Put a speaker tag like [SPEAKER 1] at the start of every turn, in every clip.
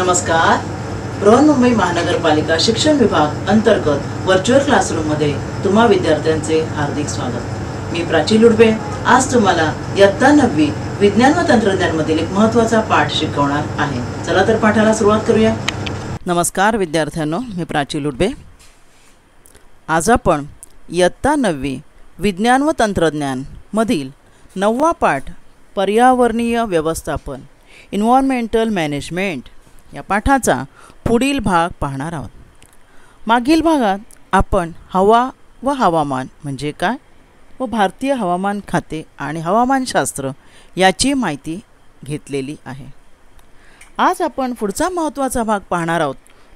[SPEAKER 1] नमस्कार. बृहन्मुंबई महानगरपालिका शिक्षण विभाग अंतर्गत व्हर्च्युअल क्लासरूममध्ये तुम्हा विद्यार्थ्यांचे हार्दिक स्वागत. मी प्राची लुडबे आज तुम्हाला इयत्ता 9वी विज्ञान व तंत्रज्ञान मधील एक महत्त्वाचा पाठ शिकवणार आहे. चला तर पाठाला सुरुवात करूया. नमस्कार विद्यार्थ्यांनो, मी प्राची लुडबे. आज आपण इयत्ता 9वी विज्ञान व तंत्रज्ञान मधील 9वा पाठ पर्यावरणीय व्यवस्थापन एन्व्हायरमेंटल मॅनेजमेंट या पाठाचा पुढील भाग पाहणार आहोत. मागील भागात आपण हवा व हवामान म्हणजे काय व भारतीय हवामान खाते आणि हवामानशास्त्र याची माहिती घेतलेली आहे. आज आपण पुढचा महत्त्वाचा भाग पाहणार आहोत,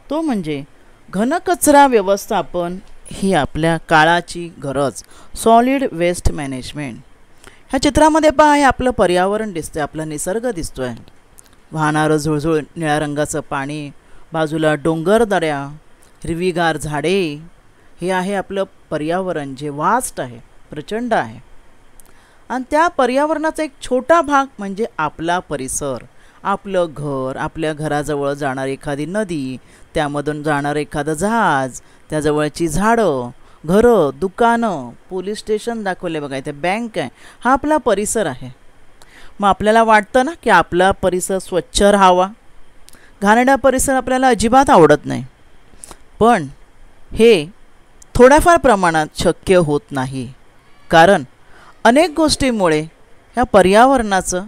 [SPEAKER 1] तो म्हणजे घनकचरा व्यवस्थापन ही आपल्या काळाची गरज, सॉलिड वेस्ट मॅनेजमेंट. ह्या चित्रामध्ये पहा, हे आपलं पर्यावरण दिसतंय, आपला निसर्ग दिसतोय. वाहणारं झुळझुळ निळ्या रंगाचं पाणी, बाजूला डोंगर दऱ्या, हिरवीगार झाडे, हे आहे आपलं पर्यावरण जे वास्ट आहे, प्रचंड आहे. आणि त्या पर्यावरणाचा एक छोटा भाग म्हणजे आपला परिसर, आपलं घर, आपल्या घराजवळ जाणारी एखादी नदी, त्यामधून जाणारं एखादं जहाज, त्याजवळची झाडं, घरं, दुकानं, पोलीस स्टेशन दाखवले बघा, इथे बँक आहे, हा आपला परिसर आहे. मग आपल्याला वाटतं ना की आपला परिसर स्वच्छ राहावा. घाणेरडा परिसर आपल्याला अजिबात आवडत नाही. पण हे थोड्याफार प्रमाणात शक्य होत नाही, कारण अनेक गोष्टींमुळे ह्या पर्यावरणाचं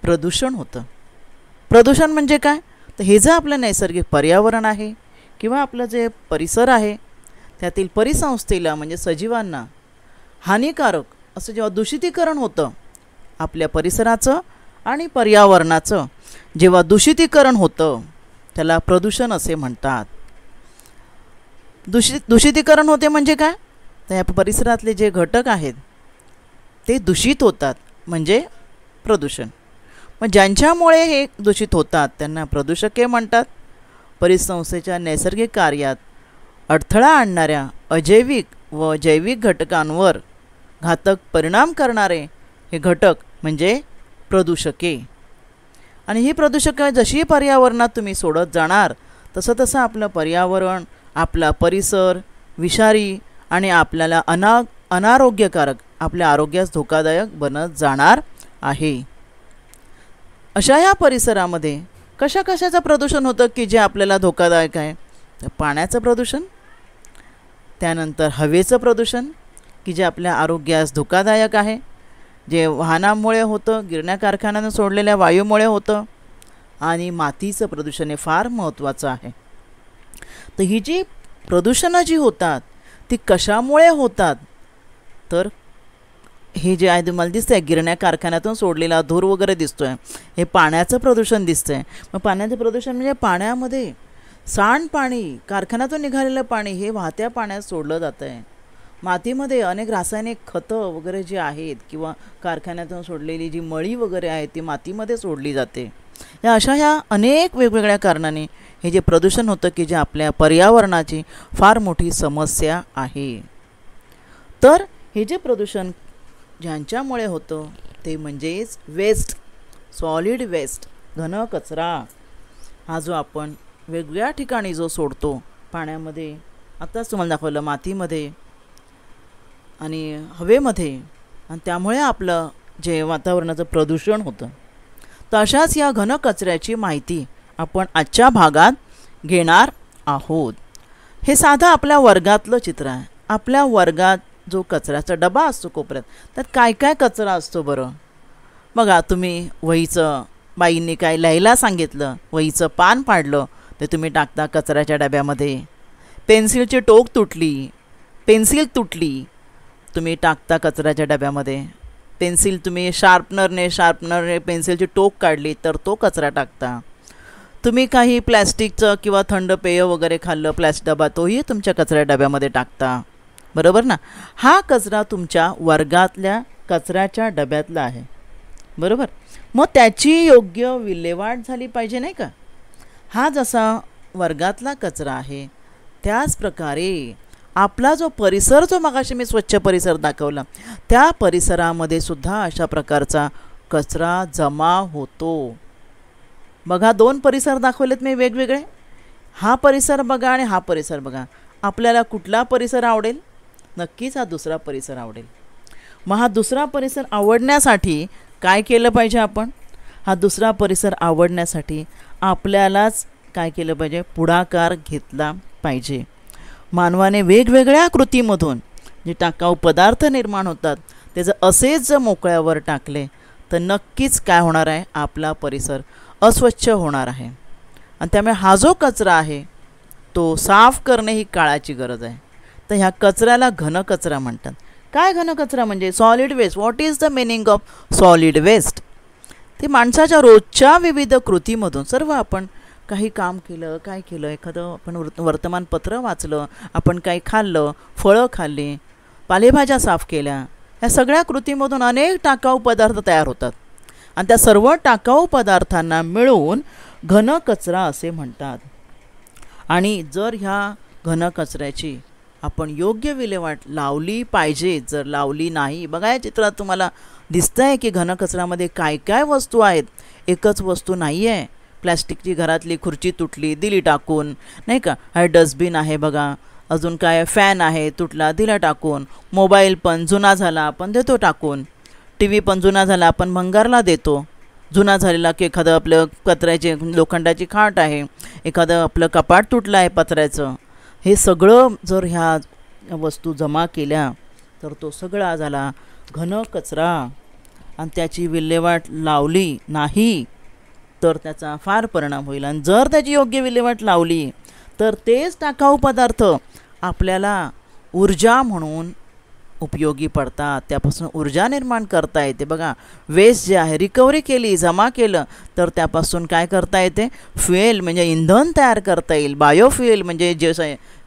[SPEAKER 1] प्रदूषण होतं. प्रदूषण म्हणजे काय, तर हे जे आपलं नैसर्गिक पर्यावरण आहे किंवा आपलं जे परिसर आहे त्यातील परिसंस्थेला म्हणजे सजीवांना हानिकारक असं जेव्हा दूषितीकरण होतं, आपल्या परिसराचं आणि पर्यावरणाचं जेव्हा दूषितीकरण होतं त्याला प्रदूषण असे म्हणतात. दूषितीकरण होते म्हणजे काय, तर या परिसरातले जे घटक आहेत ते दूषित होतात म्हणजे प्रदूषण. मग ज्यांच्यामुळे हे दूषित होतात त्यांना प्रदूषके म्हणतात. परिसंस्थेच्या नैसर्गिक कार्यात अडथळा आणणाऱ्या अजैविक व जैविक घटकांवर घातक परिणाम करणारे हे घटक म्हणजे प्रदूषके. आणि ही प्रदूषके जशी पर्यावरणात तुम्ही सोडत जाणार तसं तसं आपलं पर्यावरण, आपला परिसर विषारी आणि आपल्याला अनारोग्यकारक, आपल्या आरोग्यास धोकादायक बनत जाणार आहे. अशा ह्या परिसरामध्ये कशा कशाचं प्रदूषण होतं की जे आपल्याला धोकादायक आहे, तर पाण्याचं प्रदूषण, त्यानंतर हवेचं प्रदूषण की जे आपल्या आरोग्यास धोकादायक आहे, जे वाहनामुळे होतं, गिरण्या कारखान्यानं सोडलेल्या वायूमुळे होतं, आणि मातीचं प्रदूषण हे फार महत्त्वाचं आहे. तर ही जी प्रदूषणं जी होतात ती कशामुळे होतात, तर हे जे आहे तुम्हाला दिसतंय गिरण्या कारखान्यातून सोडलेला धूर वगैरे दिसतोय, हे पाण्याचं प्रदूषण दिसतंय. मग पाण्याचं प्रदूषण म्हणजे पाण्यामध्ये सांडपाणी, कारखान्यातून निघालेलं पाणी हे वाहत्या पाण्यात सोडलं जातं आहे. मातीमध्ये अनेक रासायनिक खतं वगैरे जी आहेत किंवा कारखान्यातून सोडलेली जी मळी वगैरे आहे ती मातीमध्ये सोडली जाते. या अशा ह्या अनेक वेगवेगळ्या कारणाने हे जे प्रदूषण होतं की जे आपल्या पर्यावरणाची फार मोठी समस्या आहे. तर हे जे प्रदूषण ज्यांच्यामुळे होतं ते म्हणजेच वेस्ट, सॉलिड वेस्ट, घन कचरा, हा जो आपण वेगवेगळ्या ठिकाणी जो सोडतो, पाण्यामध्ये आत्ताच तुम्हाला दाखवलं, मातीमध्ये आणि हवेमध्ये, आणि त्यामुळे आपलं जे वातावरणाचं प्रदूषण होतं. तर अशाच या घन कचऱ्याची माहिती आपण आजच्या भागात घेणार आहोत. हे साधं आपल्या वर्गातलं चित्र आहे. आपल्या वर्गात जो कचऱ्याचा डबा असतो कोपऱ्यात, त्यात काय काय कचरा असतो बरं बघा. तुम्ही वहीचं, बाईंनी काय लिहायला सांगितलं, वहीचं पान पाडलं ते तुम्ही टाकता कचऱ्याच्या डब्यामध्ये. पेन्सिलची टोक तुटली, पेन्सिल तुटली, तुम्ही टाकता कचऱ्याच्या डब्यामध्ये. पेन्सिल तुम्ही शार्पनरने पेन्सिलची टोक काढली तर तो कचरा टाकता. तुम्ही काही प्लॅस्टिकचं किंवा थंड पेय वगैरे खाल्लं, प्लॅस्टिक डबा, तोही तुमच्या कचऱ्या डब्यामध्ये टाकता, बरोबर ना. हा कचरा तुमच्या वर्गातल्या कचऱ्याच्या डब्यातला आहे, बरोबर. मग त्याची योग्य विल्हेवाट झाली पाहिजे नाही का. हा जसा वर्गातला कचरा आहे त्याच प्रकारे आपला जो परिसर, जो मगाशी मी स्वच्छ परिसर दाखवला, त्या परिसरामध्ये सुद्धा अशा प्रकारचा कचरा जमा होतो. बघा, 2 परिसर दाखवलेत मी वेगवेगळे. हा परिसर बघा आणि हा परिसर बघा. आपल्याला कुठला परिसर आवडेल? नक्कीच हा दुसरा परिसर आवडेल. मग हा दुसरा परिसर आवडण्यासाठी काय केलं पाहिजे आपण? हा दुसरा परिसर आवडण्यासाठी आपल्यालाच काय केलं पाहिजे? पुढाकार घेतला पाहिजे. मानवाने वेगवेगळ्या कृतीमधून जे टाकाऊ पदार्थ निर्माण होतात त्याचं असेच जर मोकळ्यावर टाकले तर नक्कीच काय होणार आहे? आपला परिसर अस्वच्छ होणार आहे. आणि त्यामुळे हा जो कचरा आहे तो साफ करणे ही काळाची गरज आहे. तर ह्या कचऱ्याला घनकचरा म्हणतात. काय घनकचरा म्हणजे? Solid waste. What is the meaning of solid waste? ते माणसाच्या रोजच्या विविध कृतीमधून सर्व आपण काही काम केलं, काय केलं, एखादं आपण वर्तमानपत्र वाचलं, आपण काही खाल्लं, फळं खाल्ली, पालेभाज्या साफ केल्या, या सगळ्या कृतीमधून अनेक टाकाऊ पदार्थ तयार होतात. आणि त्या सर्व टाकाऊ पदार्थांना मिळून घनकचरा असे म्हणतात. आणि जर ह्या घनकचऱ्याची आपण योग्य विल्हेवाट लावली पाहिजे. जर लावली नाही, बघा या चित्रात तुम्हाला दिसतं आहे की घनकचऱ्यामध्ये काय काय वस्तू आहेत. एकच वस्तू नाही आहे. प्लॅस्टिकची घरातली खुर्ची तुटली, दिली टाकून, नाही का. हा डस्टबिन आहे बघा. अजून काय, फॅन आहे तुटला, दिला टाकून. मोबाईल पण जुना झाला आपण देतो टाकून. टी व्ही पण जुना झाला आपण भंगारला देतो. जुना झालेला की एखादं आपलं कचऱ्याचे लोखंडाची खाट आहे, एखादं आपलं कपाट तुटलं आहे पत्र्याचं, हे सगळं जर ह्या वस्तू जमा केल्या तर तो सगळा झाला घनकचरा. आणि त्याची विल्हेवाट लावली नाही तर त्याचा फार परिणाम होईल. आणि जर त्याची योग्य विल्हेवाट लावली तर तेच टाकाऊ पदार्थ आपल्याला ऊर्जा म्हणून उपयोगी पडतात. त्यापासून ऊर्जा निर्माण करता येते. बघा, वेस्ट जे आहे रिकव्हरी केली, जमा केलं तर त्यापासून काय करता येते? फ्युएल म्हणजे इंधन तयार करता येईल. बायोफ्युएल म्हणजे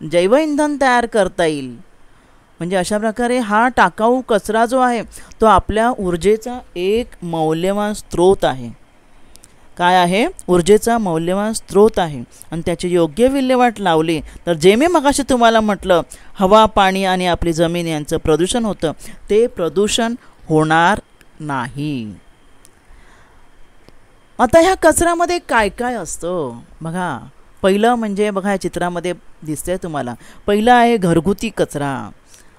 [SPEAKER 1] जैव इंधन तयार करता येईल. म्हणजे अशा प्रकारे हा टाकाऊ कचरा जो आहे तो आपल्या ऊर्जेचा एक मौल्यवान स्रोत आहे. काय आहे? ऊर्जेचा मौल्यवान स्रोत आहे. आणि त्याची योग्य विल्हेवाट लावली तर जे मी मगाशी तुम्हाला म्हटलं, हवा, पाणी आणि आपली जमीन यांचं प्रदूषण होतं ते प्रदूषण होणार नाही. आता ह्या कचऱ्यामध्ये काय काय असतं बघा. पहिलं म्हणजे बघा, या चित्रामध्ये दिसतंय तुम्हाला, पहिलं आहे घरगुती कचरा.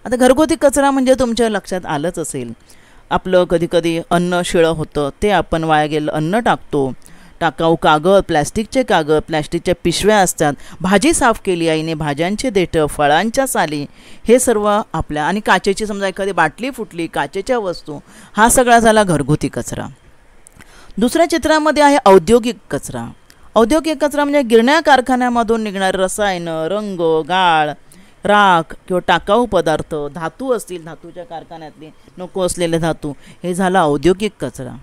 [SPEAKER 1] आता घरगुती कचरा म्हणजे तुमच्या लक्षात आलंच असेल, आपलं कधीकधी अन्न शिळं होतं ते आपण वाया गेलं अन्न टाकतो. टाकाऊ कागद, प्लॅस्टिकचे कागद, प्लॅस्टिकच्या पिशव्या असतात. भाजी साफ केली आईने, भाज्यांचे देठं, फळांच्या साली, हे सर्व आपल्या, आणि काचेची समजा एखादी बाटली फुटली, काचेच्या वस्तू, हा सगळा झाला घरगुती कचरा. दुसऱ्या चित्रामध्ये आहे औद्योगिक कचरा. औद्योगिक कचरा म्हणजे गिरण्या कारखान्यामधून निघणारे रसायनं, रंग, गाळ, राख किंवा टाकाऊ पदार्थ, धातू असतील, धातूच्या कारखान्यातले नको असलेले धातू, हे झाला औद्योगिक कचरा.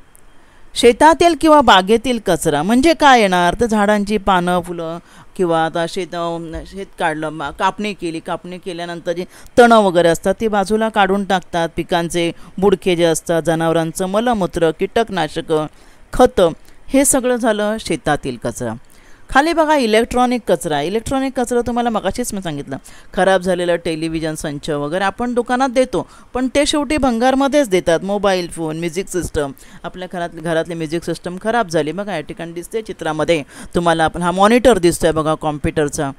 [SPEAKER 1] शेतातील किंवा बागेतील कचरा म्हणजे काय येणार? तर झाडांची पानं, फुलं किंवा आता शेत काढलं, कापणी केली, कापणी केल्यानंतर जे तणं वगैरे असतात ते बाजूला काढून टाकतात. पिकांचे बुडके जे असतात, जनावरांचं मलमूत्र, कीटकनाशकं, खतं, हे सगळं झालं शेतातील कचरा. खाली बघा इलेक्ट्रॉनिक कचरा. इलेक्ट्रॉनिक कचरा तुम्हाला मगाशीच मी सांगितलं, खराब झालेलं टेलिव्हिजन संच वगैरे आपण दुकानात देतो पण ते शेवटी भंगारमध्येच देतात. मोबाईल फोन, म्युझिक सिस्टम, आपल्या घरातली म्युझिक सिस्टम खराब झाली बघा, या ठिकाणी दिसते चित्रामध्ये तुम्हाला. आपण हा मॉनिटर दिसतोय बघा कॉम्प्युटरचा,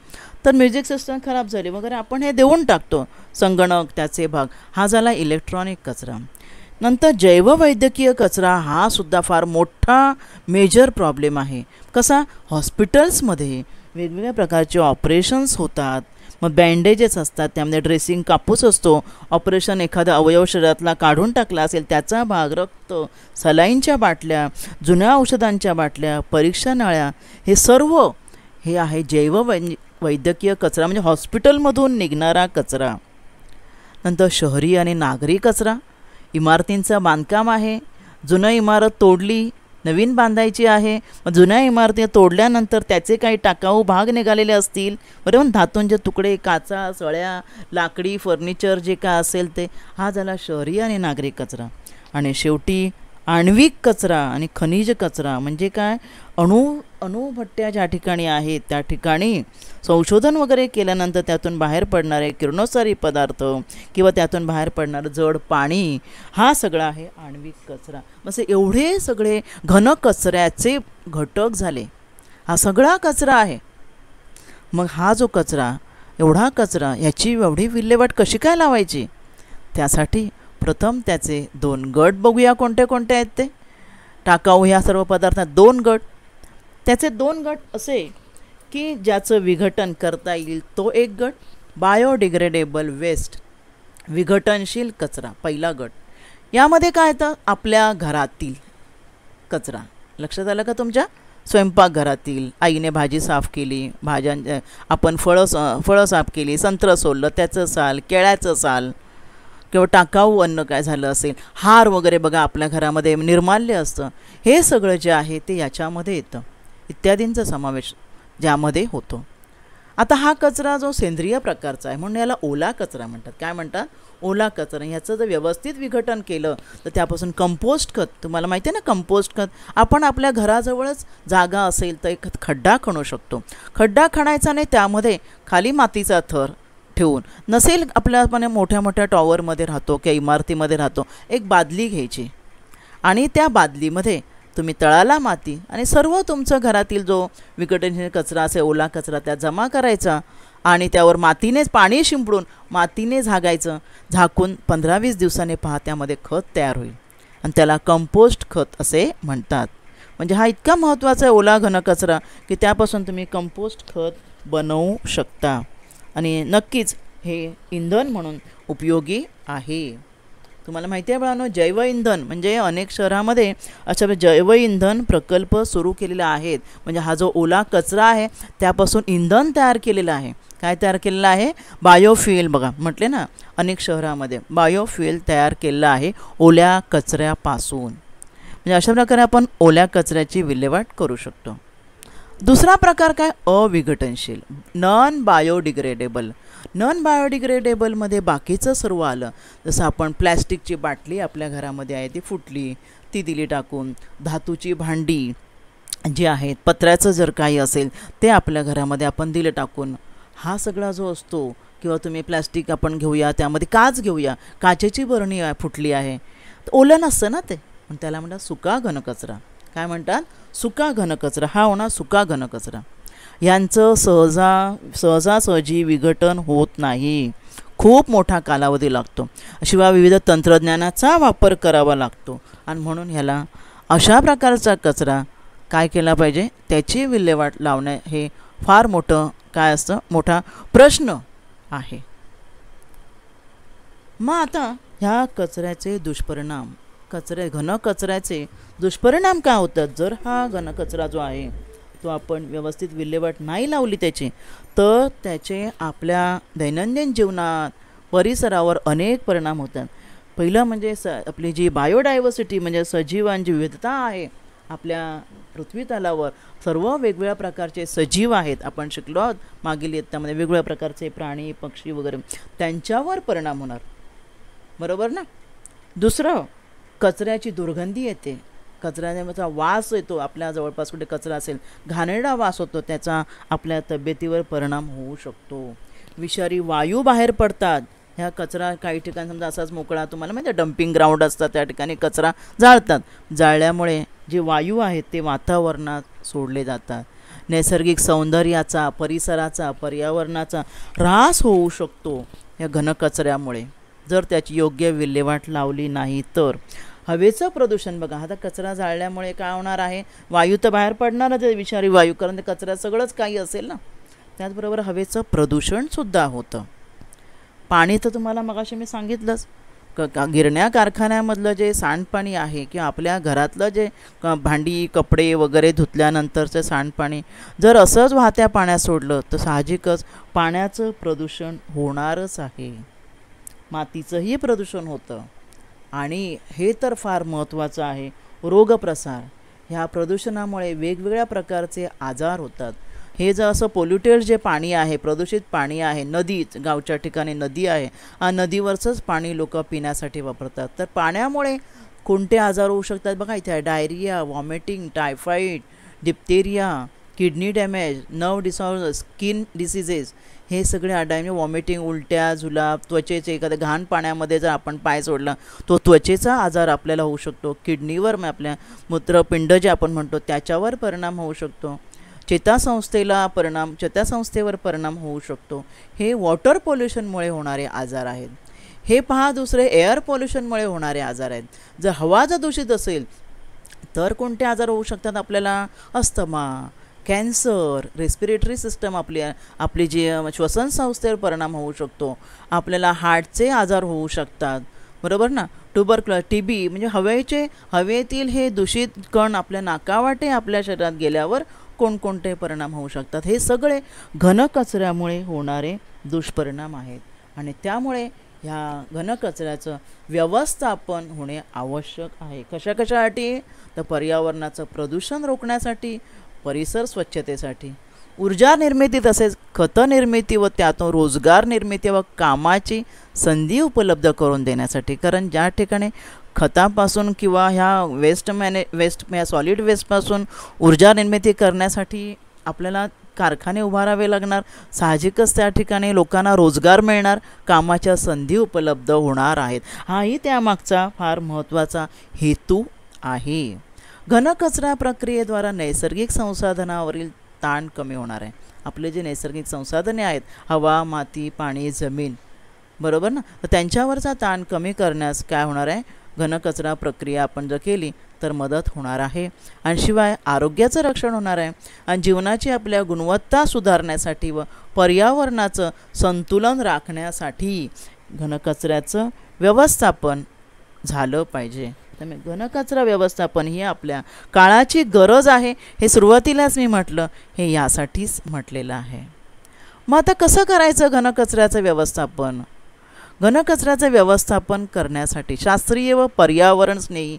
[SPEAKER 1] तर म्युझिक सिस्टम खराब झाली वगैरे आपण हे देऊन टाकतो. संगणक, त्याचे भाग, हा झाला इलेक्ट्रॉनिक कचरा. नंतर जैववैद्यकीय कचरा हा सुद्धा फार मोठा मेजर प्रॉब्लेम आहे. कसा? हॉस्पिटल्समध्ये वेगवेगळ्या प्रकारचे ऑपरेशन्स होतात, मग बँडेजेस असतात, त्यामध्ये ड्रेसिंग, कापूस असतो, ऑपरेशन एखादा अवयव शरीरातला काढून टाकला असेल त्याचा भाग, रक्त, सलाईनच्या बाटल्या, जुन्या औषधांच्या बाटल्या, परीक्षा नळ्या, हे सर्व हे आहे जैववैद्यकीय कचरा म्हणजे हॉस्पिटलमधून निघणारा कचरा. नंतर शहरी आणि नागरी कचरा. इमारतींचं बांधकाम आहे, जुनं इमारत तोडली, नवीन बांधायची आहे, मग जुन्या इमारती तोडल्यानंतर त्याचे काही टाकाऊ भाग निघालेले असतील, बरोबर, धातूंचे तुकडे, काचा, सळ्या, लाकडी फर्निचर जे काय असेल ते, हा झाला शहरी आणि नागरी कचरा. आणि शेवटी आण्विक कचरा आणि खनिज कचरा म्हणजे काय? अणुभट्ट्या ज्या ठिकाणी आहेत त्या ठिकाणी संशोधन वगैरे केल्यानंतर त्यातून बाहेर पडणारे किरणोत्सारी पदार्थ किंवा त्यातून बाहेर पडणारं जड पाणी, हा सगळा आहे आण्विक कचरा. म्हणजे एवढे सगळे घन कचऱ्याचे घटक झाले, हा सगळा कचरा आहे. मग हा जो कचरा, एवढा कचरा, याची एवढी विल्हेवाट कशी काय लावायची? त्यासाठी प्रथम त्याचे 2 गट बघूया कोणते कोणते आहेत ते. टाकाऊ ह्या सर्व पदार्थात 2 गट. त्याचे 2 गट असे की ज्याचं विघटन करता येईल तो एक गट, बायोडिग्रेडेबल वेस्ट, विघटनशील कचरा पहिला गट. यामध्ये काय येतं? आपल्या घरातील कचरा. लक्षात आलं का तुमच्या? स्वयंपाकघरातील आईने भाजी साफ केली, आपण फळं साफ केली, संत्रं सोललं, त्याचं साल, केळ्याचं साल, किंवा टाकाऊ अन्न काय झालं असेल, हार वगैरे बघा आपल्या घरामध्ये निर्माल्य असतं, हे सगळं जे आहे ते याच्यामध्ये येतं. इत्यादींचा समावेश ज्यामध्ये होतो. आता हा कचरा जो सेंद्रिय प्रकारचा आहे म्हणून याला ओला कचरा म्हणतात. काय म्हणतात? ओला कचरा. ह्याचं जर व्यवस्थित विघटन केलं तर त्यापासून कंपोस्ट खत, तुम्हाला माहिती आहे ना कंपोस्ट खत, आपण आपल्या घराजवळच जागा असेल तर एक खड्डा खणू शकतो. खड्डा खणायचा नाही, त्यामध्ये खाली मातीचा थर ठेवून, नसेल आपल्या आपण मोठ्या मोठ्या टॉवरमध्ये राहतो किंवा इमारतीमध्ये राहतो, एक बादली घ्यायची आणि त्या बादलीमध्ये तुम्ही तळाला माती आणि सर्व तुमचं घरातील जो विघटनशील कचरा असेल, ओला कचरा, त्यात जमा करायचा आणि त्यावर मातीनेच पाणी शिंपडून मातीने झाकायचं. झाकून 15-20 दिवसांनी पहा त्यामध्ये खत तयार होईल आणि त्याला कंपोस्ट खत असे म्हणतात. म्हणजे हा इतका महत्त्वाचा आहे ओला घनकचरा की त्यापासून तुम्ही कंपोस्ट खत बनवू शकता आणि नक्कीच हे इंधन म्हणून उपयोगी आहे. तुम्हाला माहिती आहे बाळांनो, जैव इंधन म्हणजे अनेक शहरामध्ये अशा जैव इंधन प्रकल्प सुरू केलेले आहेत. म्हणजे हा जो ओला कचरा आहे त्यापासून इंधन तयार केलेलं आहे. काय तयार केलेलं आहे? बायोफ्युएल. बघा म्हटले ना, अनेक शहरामध्ये बायोफ्युएल तयार केलेलं आहे ओल्या कचऱ्यापासून. म्हणजे अशा प्रकारे आपण ओल्या कचऱ्याची विल्हेवाट करू शकतो. दुसरा प्रकार काय? अविघटनशील, नॉन बायोडिग्रेडेबल. नॉन बायोडिग्रेडेबलमध्ये बाकीचं सर्व आलं. जसं आपण प्लॅस्टिकची बाटली आपल्या घरामध्ये आहे ती फुटली, ती दिली टाकून. धातूची भांडी जी आहेत, पत्र्याचं जर काही असेल ते आपल्या घरामध्ये आपण दिलं टाकून. हा सगळा जो असतो, किंवा तुम्ही प्लॅस्टिक आपण घेऊया, त्यामध्ये काच घेऊया, काचेची बरणी फुटली आहे, ओलं नसतं ना ते, पण त्याला म्हणतात सुका घनकचरा. काय म्हणतात? सुका घनकचरा. हा होणार सुका घनकचरा. यांचं सहजासहजी विघटन होत नाही, खूप मोठा कालावधी लागतो. शिवाय विविध तंत्रज्ञानाचा वापर करावा लागतो आणि म्हणून ह्याला अशा प्रकारचा कचरा काय केला पाहिजे, त्याची विल्हेवाट लावणे हे फार मोठं काय असतं, मोठा प्रश्न आहे. मग आता ह्या कचऱ्याचे दुष्परिणाम, घनकचऱ्याचे दुष्परिणाम काय होतात? जर हा घनकचरा जो आहे तो आपण व्यवस्थित विल्हेवाट नाही लावली त्याची, तर त्याचे आपल्या दैनंदिन जीवनात, परिसरावर अनेक परिणाम होतात. पहिलं म्हणजे आपली जी बायोडायव्हर्सिटी म्हणजे सजीवांची विविधता आहे आपल्या पृथ्वी तलावर, सर्व वेगवेगळ्या प्रकारचे सजीव आहेत. आपण शिकलो आहोत मागील इयत्तामध्ये, वेगवेगळ्या प्रकारचे प्राणी, पक्षी वगैरे, त्यांच्यावर परिणाम होणार. बरोबर ना? दुसरं, कचऱ्याची दुर्गंधी येते. कचऱ्याचा वास येतो. आपल्या जवळपास कुठे कचरा असेल, घाणेरडा वास होतो, त्याचा आपल्या तब्येतीवर परिणाम होऊ शकतो. विषारी वायू बाहेर पडतात. ह्या कचरा काही ठिकाणी समजा असाच मोकळा, तुम्हाला माहिती आहे डम्पिंग ग्राउंड असतात, त्या ठिकाणी कचरा जाळतात. जाळल्यामुळे जे वायू आहेत ते वातावरणात सोडले जातात. नैसर्गिक सौंदर्याचा, परिसराचा, पर्यावरणाचा ऱ्हास होऊ शकतो या घनकचऱ्यामुळे, जर त्याची योग्य विल्हेवाट लावली नाही तर. हवेचं प्रदूषण बघा, आता कचरा जाळल्यामुळे काय होणार आहे? वायू तर बाहेर पडणारच आहे, विषारी वायू, कारण ते कचरा सगळंच काही असेल ना. त्याचबरोबर हवेचं प्रदूषणसुद्धा होतं. पाणी तर तुम्हाला मगाशी मी सांगितलंच, गिरण्या कारखान्यामधलं जे सांडपाणी आहे किंवा आपल्या घरातलं जे भांडी कपडे वगैरे धुतल्यानंतरचं सांडपाणी जर असंच वाहत्या पाण्यात सोडलं तर साहजिकच पाण्याचं प्रदूषण होणारच आहे. मातीचंही प्रदूषण होतं. आणि हे तर फार महत्त्वाचं आहे, रोगप्रसार. ह्या प्रदूषणामुळे वेगवेगळ्या प्रकारचे आजार होतात. हे जर असं पोल्युटेड जे पाणी आहे, प्रदूषित पाणी आहे, नदीच, गावच्या ठिकाणी नदी आहे, नदीवरचंच पाणी लोक पिण्यासाठी वापरतात, तर पाण्यामुळे कोणते आजार होऊ शकतात बघा. इथे diarrhoea, vomiting, typhoid, diphtheria, kidney damage, nerve disorder, skin diseases, हे सगळे आढळले. वॉमिटिंग, उलट्या, जुलाब, त्वचेचे एखाद्या घाण पाण्यामध्ये जर आपण पाय सोडला तो त्वचेचा आजार आपल्याला होऊ शकतो. किडनीवर आपल्या मूत्रपिंड जे आपण म्हणतो त्याच्यावर परिणाम होऊ शकतो. चेतासंस्थेवर परिणाम होऊ शकतो. हे वॉटर पोल्युशनमुळे होणारे आजार आहेत. हे पहा दुसरे एअर पोल्युशनमुळे होणारे आजार आहेत. जर हवा जर दूषित असेल तर कोणते आजार होऊ शकतात आपल्याला? अस्थमा, कॅन्सर, रेस्पिरेटरी सिस्टम आपली जी श्वसन संस्थेवर परिणाम होऊ शकतो. आपल्याला हार्टचे आजार होऊ शकतात, बरोबर ना. ट्युबरक्युलर, TB म्हणजे हवेतील हे दूषित कण आपल्या नाकावाटे आपल्या शरीरात गेल्यावर कोणकोणते परिणाम होऊ शकतात. हे सगळे घनकचऱ्यामुळे होणारे दुष्परिणाम आहेत. आणि त्यामुळे ह्या घनकचऱ्याचं व्यवस्थापन होणे आवश्यक आहे. कशासाठी? तर पर्यावरणाचं प्रदूषण रोखण्यासाठी, परिसर स्वच्छतेसाठी, ऊर्जा निर्मिती, तसेच खत निर्मिती व त्यातून रोजगार निर्मिती व कामाची संधी उपलब्ध करून देण्यासाठी. कारण ज्या ठिकाणी खतापासून किंवा ह्या सॉलिड वेस्टपासून ऊर्जा निर्मिती करण्यासाठी आपल्याला कारखाने उभारावे लागणार. साहजिकच त्या ठिकाणी लोकांना रोजगार मिळणार, कामाच्या संधी उपलब्ध होणार आहेत. हाही त्यामागचा फार महत्त्वाचा हेतू आहे. घनकचरा प्रक्रियेद्वारा नैसर्गिक संसाधनावरील ताण कमी होणार आहे. आपले जे नैसर्गिक संसाधने आहेत, हवा, माती, पाणी, जमीन, बरोबर ना, तर त्यांच्यावरचा ताण कमी करण्यास काय होणार आहे? घनकचरा प्रक्रिया आपण जर केली तर मदत होणार आहे. आणि शिवाय आरोग्याचं रक्षण होणार आहे. आणि जीवनाची आपल्या गुणवत्ता सुधारण्यासाठी व पर्यावरणाचं संतुलन राखण्यासाठी घनकचऱ्याचं व्यवस्थापन झालं पाहिजे. त्यामुळे घनकचरा व्यवस्थापन ही आपल्या काळाची गरज आहे. हे सुरुवातीलाच मी म्हटलं, हे यासाठीच म्हटलेलं आहे. मग आता कसं करायचं घनकचऱ्याचं व्यवस्थापन? घनकचऱ्याचं व्यवस्थापन करण्यासाठी शास्त्रीय व पर्यावरण स्नेही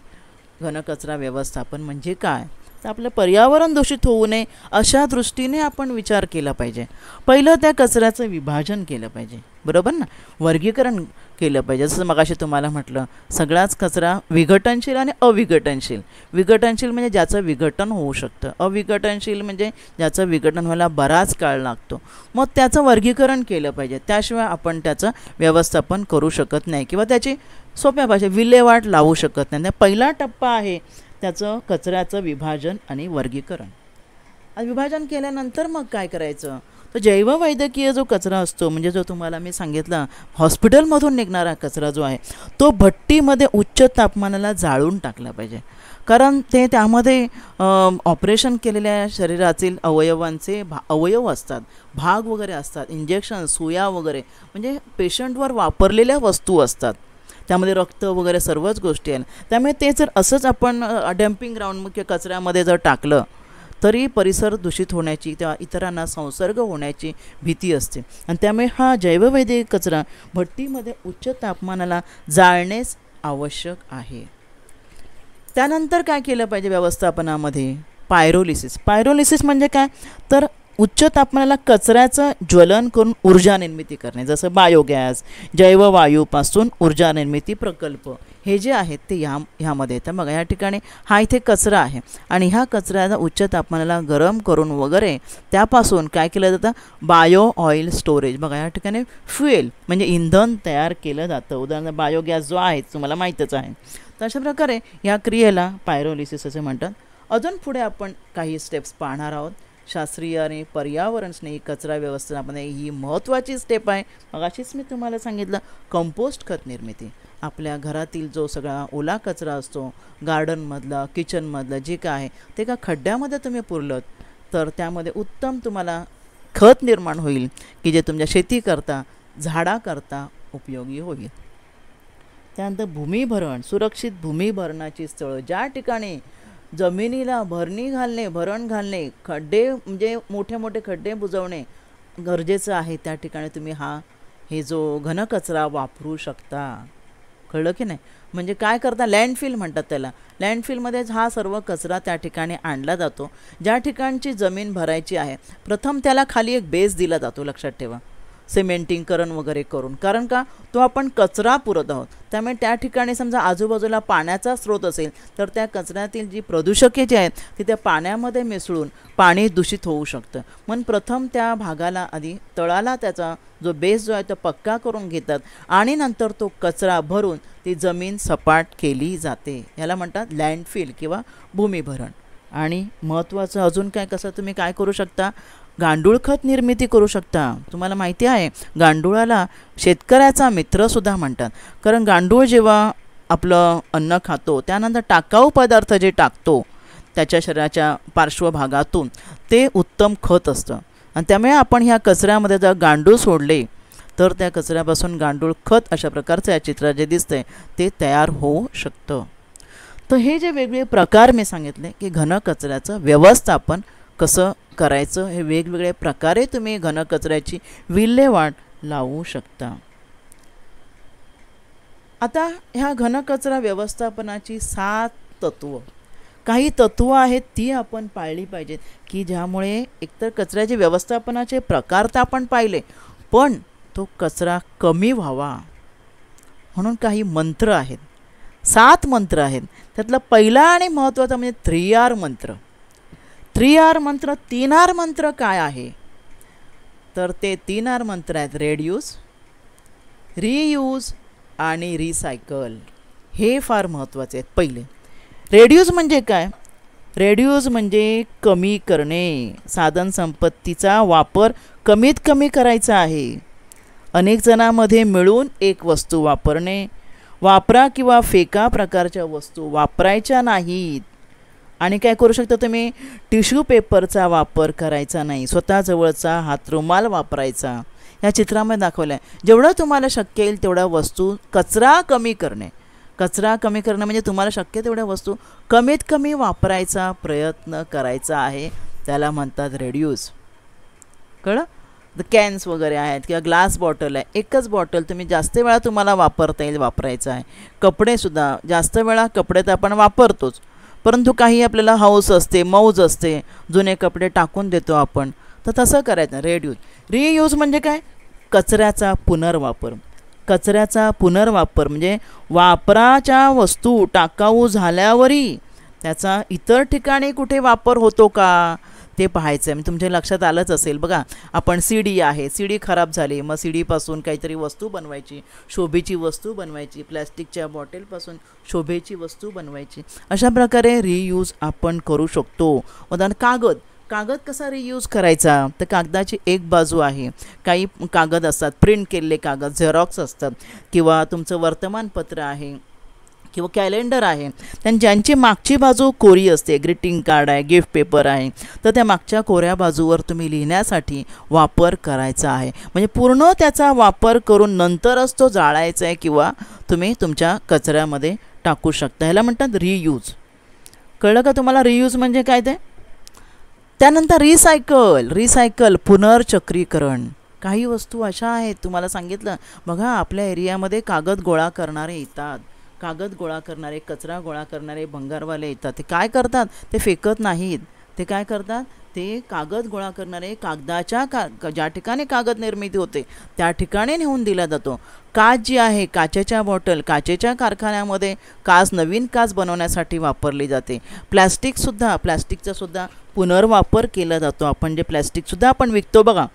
[SPEAKER 1] घनकचरा व्यवस्थापन म्हणजे काय? तर आपलं पर्यावरण दूषित होऊ नये अशा दृष्टीने आपण विचार केला पाहिजे. पहिलं त्या कचऱ्याचं विभाजन केलं पाहिजे, बरोबर ना. वर्गीकरण केलं पाहिजे. जसं मगाशी तुम्हाला म्हटलं, सगळाच कचरा विघटनशील आणि अविघटनशील. विघटनशील म्हणजे ज्याचं विघटन होऊ शकतं, अविघटनशील म्हणजे ज्याचं विघटन व्हायला बराच काळ लागतो. मग त्याचं वर्गीकरण केलं पाहिजे. त्याशिवाय आपण त्याचं व्यवस्थापन करू शकत नाही किंवा त्याची सोप्या भाषेत विल्हेवाट लावू शकत नाही. पहिला टप्पा आहे त्याचं कचऱ्याचं विभाजन आणि वर्गीकरण. आणि विभाजन केल्यानंतर मग काय करायचं? तर जैववैद्यकीय जो कचरा असतो, म्हणजे जो तुम्हाला मी सांगितला हॉस्पिटलमधून निघणारा कचरा जो आहे, तो भट्टीमध्ये उच्च तापमानाला जाळून टाकला पाहिजे. कारण त्यामध्ये ऑपरेशन केलेल्या शरीरातील अवयवांचे अवयव असतात, भाग वगैरे असतात, इंजेक्शन, सुया वगैरे, म्हणजे पेशंटवर वापरलेल्या वस्तू असतात. त्यामध्ये रक्त वगैरे सर्वच गोष्टी आहेत. त्यामुळे ते जर असंच आपण डम्पिंग ग्राउंड मुख्य कचऱ्यामध्ये जर टाकलं तरी परिसर दूषित होण्याची, त्या इतरांना संसर्ग होण्याची भीती असते. आणि त्यामुळे हा जैववैद्यकीय कचरा भट्टीमध्ये उच्च तापमानाला जाळणेच आवश्यक आहे. त्यानंतर काय केलं पाहिजे व्यवस्थापनामध्ये? पायरोलिसिस म्हणजे काय? तर उच्च तापमानाला कचऱ्याचं ज्वलन करून ऊर्जा निर्मिती करणे, जसं बायोगॅस, जैववायूपासून ऊर्जा निर्मिती प्रकल्प, हे जे आहेत ते ह्यामध्ये येतं. बघा या ठिकाणी हा इथे कचरा आहे आणि ह्या कचऱ्याचा उच्च तापमानाला गरम करून वगैरे त्यापासून काय केलं जातं? Bio oil storage. बघा या ठिकाणी फ्युएल म्हणजे इंधन तयार केलं जातं. उदाहरणार्थ बायोगॅस जो आहे तुम्हाला माहीतच आहे. तर अशा प्रकारे या क्रियेला पायरोलिसिस असे म्हणतात. अजून पुढे आपण काही स्टेप्स पाहणार आहोत. शास्त्रीय आणि पर्यावरण स्नेही कचरा व्यवस्थापन ही महत्त्वाची स्टेप आहे. मगाशीच मी तुम्हाला सांगितलं कंपोस्ट खत निर्मिती. आपल्या घरातील जो सगळा ओला कचरा असतो, गार्डनमधला, किचनमधलं जे काय आहे ते का खड्ड्यामध्ये तुम्ही पुरलं तर त्यामध्ये उत्तम तुम्हाला खत निर्माण होईल की जे तुमच्या शेतीकरता, झाडाकरता उपयोगी होईल. त्यानंतर भूमिभरण, सुरक्षित भूमिभरणाची स्थळं, ज्या ठिकाणी जमिनीला भरण घालणे, खड्डे म्हणजे मोठे मोठे खड्डे बुजवणे गरजेचं आहे. त्या ठिकाणी तुम्ही हे जो घनकचरा वापरू शकता. कळलं की नाही? म्हणजे काय करता? लँडफिल म्हणतात त्याला. लँडफिलमध्येच हा सर्व कचरा त्या ठिकाणी आणला जातो. ज्या ठिकाणची जमीन भरायची आहे प्रथम त्याला खाली एक बेस दिला जातो, लक्षात ठेवा. सिमेंटिंगकरण वगैरे करून. कारण का, तो आपण कचरा पुरत आहोत. त्यामुळे त्या ठिकाणी समजा आजूबाजूला पाण्याचा स्रोत असेल तर त्या कचऱ्यातील जी प्रदूषके जी आहेत ती त्या पाण्यामध्ये मिसळून पाणी दूषित होऊ शकतं. म्हणून प्रथम त्या भागाला आधी तळाला त्याचा जो बेस जो आहे तो पक्का करून घेतात आणि नंतर तो कचरा भरून ती जमीन सपाट केली जाते. याला म्हणतात लँडफिल किंवा भूमिभरण. आणि महत्त्वाचं अजून काय, कसं तुम्ही काय करू शकता, गांडूळ खत निर्मिती करू शकता. तुम्हाला माहिती आहे गांडूळाला शेतकऱ्याचा मित्रसुद्धा म्हणतात. कारण गांडूळ जेव्हा आपलं अन्न खातो त्यानंतर टाकाऊ पदार्थ जे टाकतो त्याच्या शरीराच्या पार्श्वभागातून ते उत्तम खत असतं. आणि त्यामुळे आपण ह्या कचऱ्यामध्ये जर गांडूळ सोडले तर त्या कचऱ्यापासून गांडूळ खत अशा प्रकारचं या चित्रात जे दिसतंय ते तयार होऊ शकतं. तर हे जे वेगवेगळे प्रकार मी सांगितले की घनकचऱ्याचं व्यवस्थापन कसं करायचं, हे वेगवेगळे प्रकारे तुम्ही घनकचऱ्याची विल्हेवाट लावू शकता. आता ह्या घनकचरा व्यवस्थापनाची 7 तत्व, काही तत्व आहेत ती आपण पाळली पाहिजेत की ज्यामुळे एकतर कचऱ्याचे व्यवस्थापनाचे प्रकार तर आपण पाहिले पण तो कचरा कमी व्हावा. म्हणून काही मंत्र आहेत, 7 मंत्र आहेत. त्यातला पहिला आणि महत्त्वाचा म्हणजे 3R मंत्र. 3R मंत्र, 3R मंत्र काय आहे तर ते 3R मंत्र आहेत रेड्यूस, रियूज आणि रिसायकल. हे फार महत्त्वाचे आहेत. पहिले रेड्यूस म्हणजे काय, रेड्यूस म्हणजे कमी करणे, साधन संपत्तीचा वापर कमीत कमी करायचा आहे. अनेक जणांमध्ये मिळून एक वस्तू वापरणे, वापरा किंवा फेका प्रकारच्या वस्तू वापरायच्या नाहीत. आणि काय करू शकता तुम्ही, टिश्यू पेपरचा वापर करायचा नाही, स्वतःजवळचा हातरुमाल वापरायचा. या चित्रामध्ये दाखवलं आहे. जेवढं तुम्हाला शक्य येईल तेवढ्या वस्तू कचरा कमी करणे, कचरा कमी करणं म्हणजे तुम्हाला शक्य तेवढ्या वस्तू कमीत कमी वापरायचा प्रयत्न करायचा आहे. त्याला म्हणतात रेड्यूस. कळलं. कॅन्स वगैरे आहेत किंवा ग्लास बॉटल आहे, एकच बॉटल तुम्ही जास्त वेळा तुम्हाला वापरता येईल वापरायचं आहे. कपडेसुद्धा जास्त वेळा कपडे तर आपण वापरतोच परंतु काही आपल्याला हौस असते, मौज असते, जुने कपडे टाकून देतो आपण, तर तसं करायचं. रेड्यूज. रियूज म्हणजे काय, कचऱ्याचा पुनर्वापर. कचऱ्याचा पुनर्वापर म्हणजे वापराच्या वस्तू टाकाऊ झाल्यावरही त्याचा इतर ठिकाणी कुठे वापर होतो का ते पाहायचं आहे. तुमच्या लक्षात आलंच असेल बघा, आपण सीडी आहे, सीडी खराब झाली मग सीडीपासून काहीतरी वस्तू बनवायची, शोभेची वस्तू बनवायची, प्लॅस्टिकच्या बॉटलपासून शोभेची वस्तू बनवायची. अशा प्रकारे रियूज आपण करू शकतो. उदाहरण कागद. कागद कसा रियूज करायचा तर कागदाची एक बाजू आहे, काही कागद असतात प्रिंट केलेले कागद, झेरॉक्स असतात किंवा तुमचं वर्तमानपत्र आहे किंवा कॅलेंडर आहे, ज्यांची मागची बाजू कोरी असते, ग्रीटिंग कार्ड आहे, गिफ्ट पेपर आहे, तर त्या मागच्या कोऱ्या बाजूवर तुम्ही लिहिण्यासाठी वापर करायचा आहे. म्हणजे पूर्ण त्याचा वापर करून नंतरच तो जाळायचा आहे किंवा तुम्ही तुमच्या कचऱ्यामध्ये टाकू शकता. ह्याला म्हणतात रियूज. कळलं का तुम्हाला रियूज म्हणजे काय ते. त्यानंतर रिसायकल. रिसायकल पुनर्चक्रीकरण. काही वस्तू अशा आहेत तुम्हाला सांगितलं बघा, आपल्या एरियामध्ये कागद गोळा करणारे येतात, कागद गोळा करणारे, कचरा गोळा करणारे भंगारवाले येतात. ते काय करतात, ते फेकत नाहीत. ते काय करतात, ते कागद गोळा करणारे कागदाच्या ज्या ठिकाणी कागद निर्मिती होते त्या ठिकाणी नेऊन दिला जातो. काच जी आहे, काचेच्या बॉटल, काचेच्या कारखान्यामध्ये काच, नवीन काच बनवण्यासाठी वापरली जाते. प्लॅस्टिकचा सुद्धा पुनर्वापर केला जातो. आपण जे प्लॅस्टिकसुद्धा आपण विकतो बघा,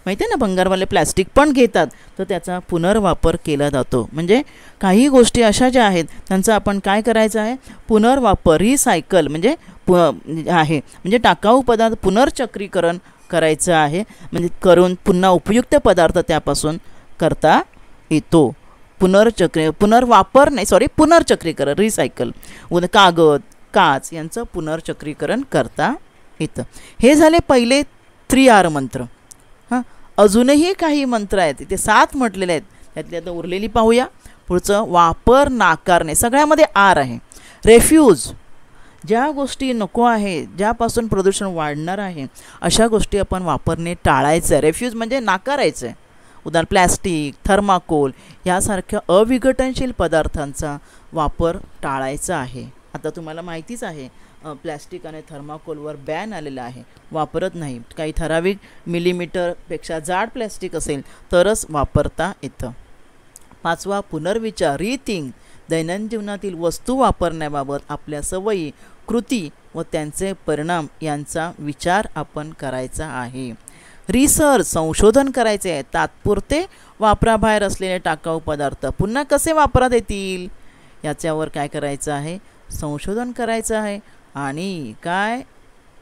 [SPEAKER 1] माहिती आहे ना, भंगारवाले प्लॅस्टिक पण घेतात, तर त्याचा पुनर्वापर केला जातो. म्हणजे काही गोष्टी अशा ज्या आहेत त्यांचा आपण काय करायचं आहे, पुनर्वापर, रिसायकल म्हणजे म्हणजे टाकाऊ पदार्थ पुनर्चक्रीकरण करायचं आहे. म्हणजे करून पुन्हा उपयुक्त पदार्थ त्यापासून करता येतो. पुनर्चक्रीकरण, रिसायकल. कागद, काच यांचं पुनर्चक्रीकरण करता येतं. हे झाले पहिले 3R मंत्र. अजूनही काही मंत्र आहेत, ते 7 म्हटलेले आहेत, त्यातले आता उरलेली पाहूया. पुढचं वापर नाकारणे, सगळ्यामध्ये R आहे. रेफ्यूज. ज्या गोष्टी नको आहे, ज्यापासून प्रदूषण वाढणार आहे अशा गोष्टी आपण वापरणे टाळायचं आहे. रेफ्यूज म्हणजे नाकारायचं आहे. उदाहरण प्लॅस्टिक, थर्माकोल यासारख्या अविघटनशील पदार्थांचा वापर टाळायचा आहे. आता तुम्हाला माहितीच आहे प्लॅस्टिक आणि थर्माकोलवर बॅन आलेला आहे, वापरत नाही. काही ठराविक मिलीमीटरपेक्षा जाड प्लॅस्टिक असेल तरच वापरता येतं. 5वा पुनर्विचार, रिथिंक. दैनंदिन जीवनातील वस्तू वापरण्याबाबत आपल्या सवयी, कृती व त्यांचे परिणाम यांचा विचार आपण करायचा आहे. रिसर्च, संशोधन करायचे आहे. तात्पुरते वापराबाहेर असलेले टाकाऊ पदार्थ पुन्हा कसे वापरात येतील याच्यावर काय करायचं आहे, संशोधन करायचं आहे. आणि काय,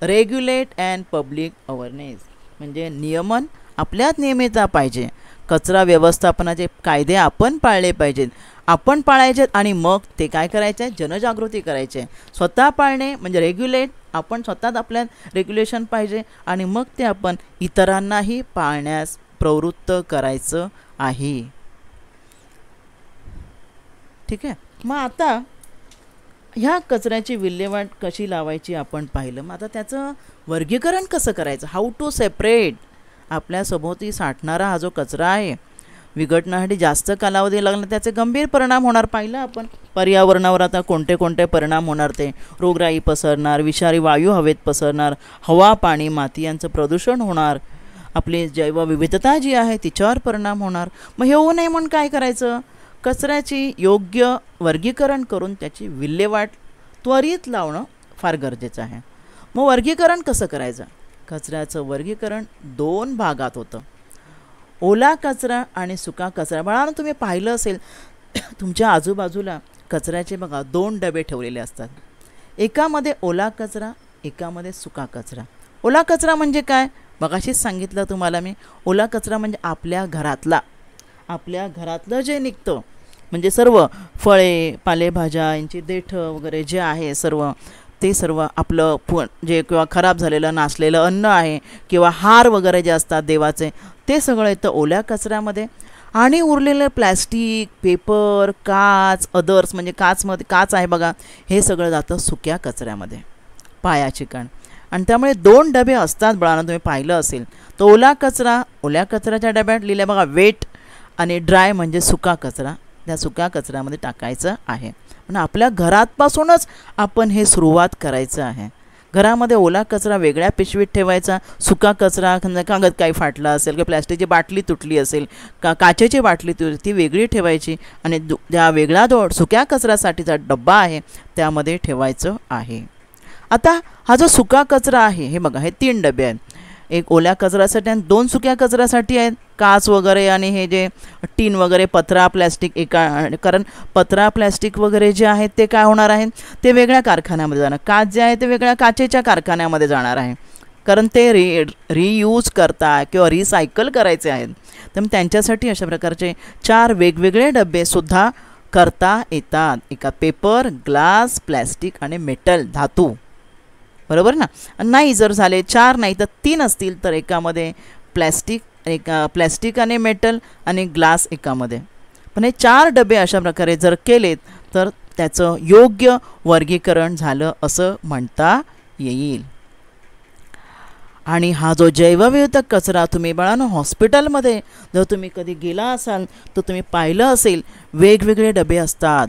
[SPEAKER 1] रेग्युलेट अँड पब्लिक अवेअरनेस, म्हणजे नियमन आपल्यात नियमितता पाहिजे. कचरा व्यवस्थापनाचे कायदे आपण पाळले पाहिजेत, आपण पाळायचेत आणि मग ते काय करायचे आहे, जनजागृती करायची आहे. स्वतः पाळणे म्हणजे रेग्युलेट, आपण स्वतःच आपल्यात रेग्युलेशन पाहिजे आणि मग ते आपण इतरांनाही पाळण्यास प्रवृत्त करायचं आहे. ठीक आहे. मग आता ह्या कचऱ्याची विल्हेवाट कशी लावायची आपण पाहिलं. मग आता त्याचं वर्गीकरण कसं करायचं, हाऊ टू सेपरेट. आपल्या सभोवती साठणारा हा जो कचरा आहे, विघटनासाठी जास्त कालावधी लागला त्याचे गंभीर परिणाम होणार. पाहिलं आपण पर्यावरणावर आता कोणते कोणते परिणाम होणार. ते रोगराई पसरणार, विषारी वायू हवेत पसरणार, हवा, पाणी, माती यांचं प्रदूषण होणार, आपली जैवविविधता जी आहे तिच्यावर परिणाम होणार. मग हे होऊ नये म्हणून काय करायचं, कचऱ्याची योग्य वर्गीकरण करून त्याची विल्हेवाट त्वरित लावणं फार गरजेचं आहे. मग वर्गीकरण कसं करायचं, कचऱ्याचं वर्गीकरण 2 भागात होतं, ओला कचरा आणि सुका कचरा. बाळांनो तुम्ही पाहिलं असेल तुमच्या आजूबाजूला कचऱ्याचे बघा 2 डबे ठेवलेले असतात. एकामध्ये ओला कचरा, एकामध्ये सुका कचरा. ओला कचरा म्हणजे काय, मगाशीच सांगितलं तुम्हाला मी. ओला कचरा म्हणजे आपल्या घरातलं जे निघतं, म्हणजे सर्व फळे, पालेभाज्या यांची देठं वगैरे जे आहे सर्व, ते सर्व आपलं जे किंवा खराब झालेलं नासलेलं अन्न आहे किंवा हार वगैरे जे असतात देवाचे, ते सगळं येतं ओल्या कचऱ्यामध्ये. आणि उरलेलं प्लॅस्टिक, पेपर, काच, अदर्स म्हणजे काच आहे बघा, हे सगळं जातं सुक्या कचऱ्यामध्ये, पाया चिकण. आणि त्यामुळे 2 डबे असतात बाळांनो, तुम्ही पाहिलं असेल. तो ओला कचरा, ओल्या कचऱ्याच्या डब्यात लिहिलं बघा वेट, आणि ड्राय म्हणजे सुका कचरा, त्या सुक्या कचऱ्यामध्ये टाकायचं आहे. पण आपल्या घरापासूनच आपण हे सुरुवात करायचं आहे. घरामध्ये ओला कचरा वेगळ्या पिशवीत ठेवायचा, सुका कचरा कागद काही फाटला असेल किंवा प्लॅस्टिकची बाटली तुटली असेल, काचेची बाटली तुटली ती वेगळी ठेवायची आणि ज्या वेगळा सुक्या कचऱ्यासाठीचा डब्बा आहे त्यामध्ये ठेवायचं आहे. आता हा जो सुका कचरा आहे हे बघा, हे 3 डबे आहेत. एक ओल्या कचऱ्यासाठी आणि 2 सुक्या कचऱ्यासाठी आहेत. काच वगैरे आणि हे जे टीन वगैरे, पत्रा, प्लॅस्टिक कारण पत्रा, प्लॅस्टिक वगैरे जे आहेत ते काय होणार आहे, ते वेगळ्या कारखान्यामध्ये जाणार. काच जे आहे ते वेगळ्या काचेच्या कारखान्यामध्ये जाणार आहे, कारण ते रियूज करता किंवा रिसायकल करायचे आहेत. तर त्यांच्यासाठी अशा प्रकारचे 4 वेगवेगळे डबेसुद्धा करता येतात. एका पेपर, ग्लास, प्लॅस्टिक आणि मेटल, धातू, बरोबर ना. नाही जर झाले 4 नाही तर 3 असतील तर एकामध्ये प्लॅस्टिक आणि मेटल आणि ग्लास एकामध्ये. पण हे 4 डबे अशा प्रकारे जर केलेत तर त्याचं योग्य वर्गीकरण झालं असं म्हणता येईल. आणि हा जो जैवविविध कचरा, तुम्ही बाळांनो हॉस्पिटलमध्ये जर तुम्ही कधी गेला असाल तर तुम्ही पाहिलं असेल वेगवेगळे डबे असतात,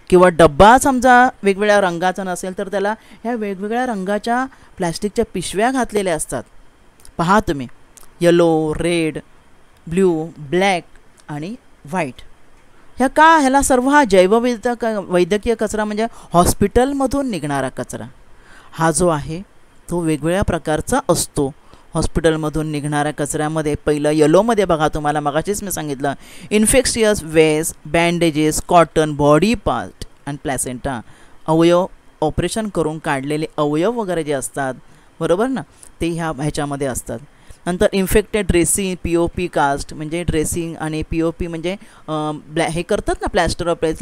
[SPEAKER 1] किंवा डब्बा समजा वेगवेगळ्या रंगाचा नसेल तर त्याला ह्या वेगवेगळ्या रंगाच्या प्लॅस्टिकच्या पिशव्या घातलेल्या असतात. पहा तुम्ही, येलो, रेड, ब्ल्यू, ब्लॅक आणि व्हाईट. ह्याला सर्व हा जैवविविध वैद्यकीय कचरा म्हणजे हॉस्पिटलमधून निघणारा कचरा हा जो आहे तो वेगवेगळ्या प्रकारचा असतो. हॉस्पिटलमधून निघणाऱ्या कचऱ्यामध्ये पहिलं येलोमध्ये बघा, तुम्हाला मगाशीच मी सांगितलं, infectious waste, bandages, cotton, body part आणि प्लॅसेंटा, अवयव, ऑपरेशन करून काढलेले अवयव वगैरे जे असतात, बरोबर ना, ते ह्याच्यामध्ये असतात. नंतर इन्फेक्टेड ड्रेसिंग, POP कास्ट म्हणजे ड्रेसिंग, आणि POP म्हणजे हे करतात ना,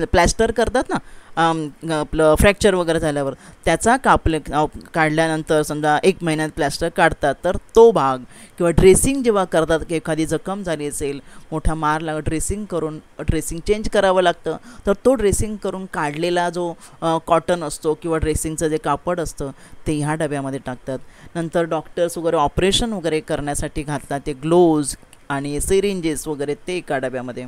[SPEAKER 1] प्लॅस्टर करतात ना, आपलं फ्रॅक्चर वगैरे झाल्यावर त्याचा काढल्यानंतर समजा 1 महिन्यात प्लॅस्टर काढतात तर तो भाग, किंवा ड्रेसिंग जेव्हा करतात की एखादी जखम झाली असेल, मोठा मार लागला, ड्रेसिंग चेंज करावं लागतं, तर तो ड्रेसिंग करून काढलेला जो कॉटन असतो किंवा ड्रेसिंगचं जे कापड असतं ते ह्या डब्यामध्ये टाकतात. नंतर डॉक्टर्स वगैरे ऑपरेशन वगैरे करण्यासाठी घालतात ते ग्लोव्ज आणि सिरिंजेस वगैरे ते एका डब्यामध्ये.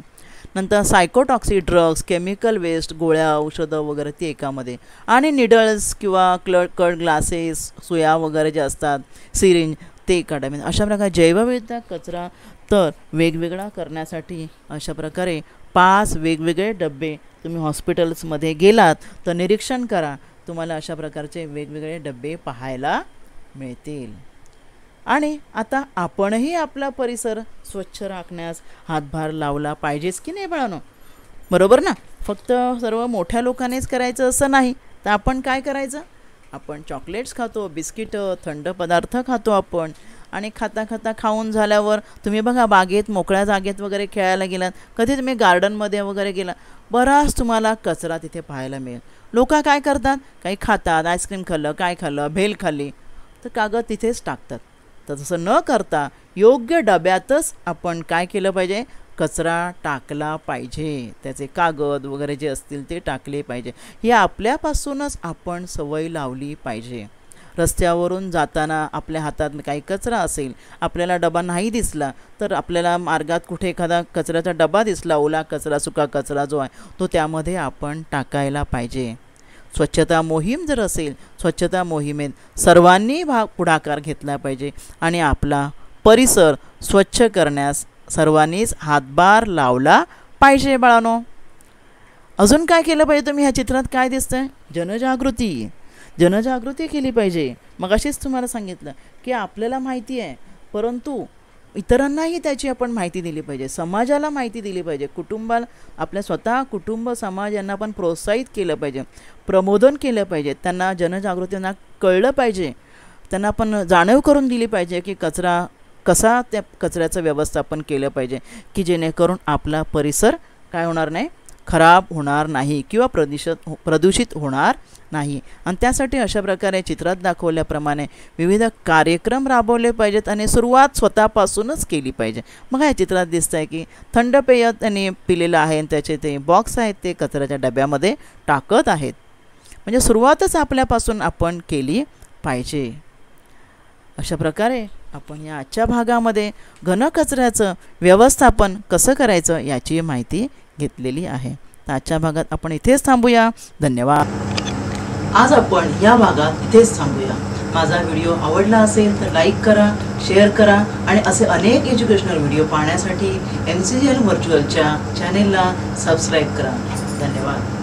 [SPEAKER 1] नंतर सायकोटॉक्सिक ड्रग्स, केमिकल वेस्ट, गोळ्या, औषधं वगैरे ती एकामध्ये, आणि निडल्स किंवा कट ग्लासेस, सुया वगैरे जे असतात, सिरिंज, ते एका डब्यात. अशा प्रकारे जैवविविधता कचरा तर वेगवेगळा करण्यासाठी अशा प्रकारे 5 वेगवेगळे डबे तुम्ही हॉस्पिटल्समध्ये गेलात तर निरीक्षण करा, तुम्हाला अशा प्रकारचे वेगवेगळे डबे पाहायला मिळतील. आणि आता आपणही आपला परिसर स्वच्छ राखण्यास हातभार लावला पाहिजेच की नाही बाळांनो, बरोबर ना? फक्त सर्व मोठ्या लोकांनीच करायचं असं नाही. तर आपण काय करायचं? आपण चॉकलेट्स खातो, बिस्किटं, थंड पदार्थ खातो आपण, आणि खाता खाता खाऊन झाल्यावर तुम्ही बघा बागेत, मोकळ्या जागेत वगैरे खेळायला गेलात, कधी तुम्ही गार्डनमध्ये वगैरे गेला, बराच तुम्हाला कचरा तिथे पाहायला मिळेल. लोक काय करतात? काही खातात, आईस्क्रीम खाल्लं, काय खाल्लं, भेल खाल्ली, तर कागद तिथेच टाकतात. तर तसं न करता योग्य डब्यातच आपण काय केलं पाहिजे? कचरा टाकला पाहिजे. त्याचे कागद वगैरे जे असतील ते टाकले पाहिजे. हे आपल्यापासूनच आपण सवय लावली पाहिजे. रस्त्यावरून जाताना आपल्या हातात काही कचरा असेल, आपल्याला डबा नाही दिसला, तर आपल्याला मार्गात कुठे एखादा कचऱ्याचा डबा दिसला, ओला कचरा, सुका कचरा जो आहे तो त्यामध्ये आपण टाकायला पाहिजे. स्वच्छता मोहीम जर असेल, स्वच्छता मोहिमेत सर्वांनी पुढाकार घेतला पाहिजे आणि आपला परिसर स्वच्छ करण्यास सर्वांनीच हातभार लावला पाहिजे बाळांनो. अजून काय केलं पाहिजे? तुम्ही ह्या चित्रात काय दिसतंय? जनजागृती केली पाहिजे. मग अशीच तुम्हाला सांगितलं की आपल्याला माहिती आहे, परंतु इतरांनाही त्याची आपण माहिती दिली पाहिजे, समाजाला माहिती दिली पाहिजे, कुटुंबाला, आपल्या स्वतः कुटुंब, समाज यांना पण प्रोत्साहित केलं पाहिजे, प्रबोधन केलं पाहिजे, त्यांना जनजागृतींना कळलं पाहिजे, त्यांना पण जाणीव करून दिली पाहिजे की कचरा कसा, त्या कचऱ्याचं व्यवस्थापन केलं पाहिजे की जेणेकरून आपला परिसर काय होणार नाही, खराब होणार नाही किंवा प्रदूषित होणार नाही. आणि त्यासाठी अशा प्रकारे चित्रात दाखवल्याप्रमाणे विविध कार्यक्रम राबवले पाहिजेत आणि सुरुवात स्वतःपासूनच केली पाहिजे. मग या चित्रात दिसतं आहे की थंड पेय त्यांनी पिलेलं आहे आणि त्याचे ते बॉक्स आहेत ते कचऱ्याच्या डब्यामध्ये टाकत आहेत. म्हणजे सुरुवातच आपल्यापासून आपण केली पाहिजे. अशा प्रकारे आपण या आजच्या भागामध्ये घनकचऱ्याचं व्यवस्थापन कसं करायचं याची माहिती घेतलेली आहे. तर आजच्या भागात आपण इथेच थांबूया. धन्यवाद. आज आपण या भागात इथेच थांबूया. माझा व्हिडिओ आवडला असेल तर लाईक करा, शेअर करा आणि असे अनेक एज्युकेशनल व्हिडिओ पाहण्यासाठी MCGL व्हर्च्युअलच्या चॅनेलला सबस्क्राईब करा. धन्यवाद.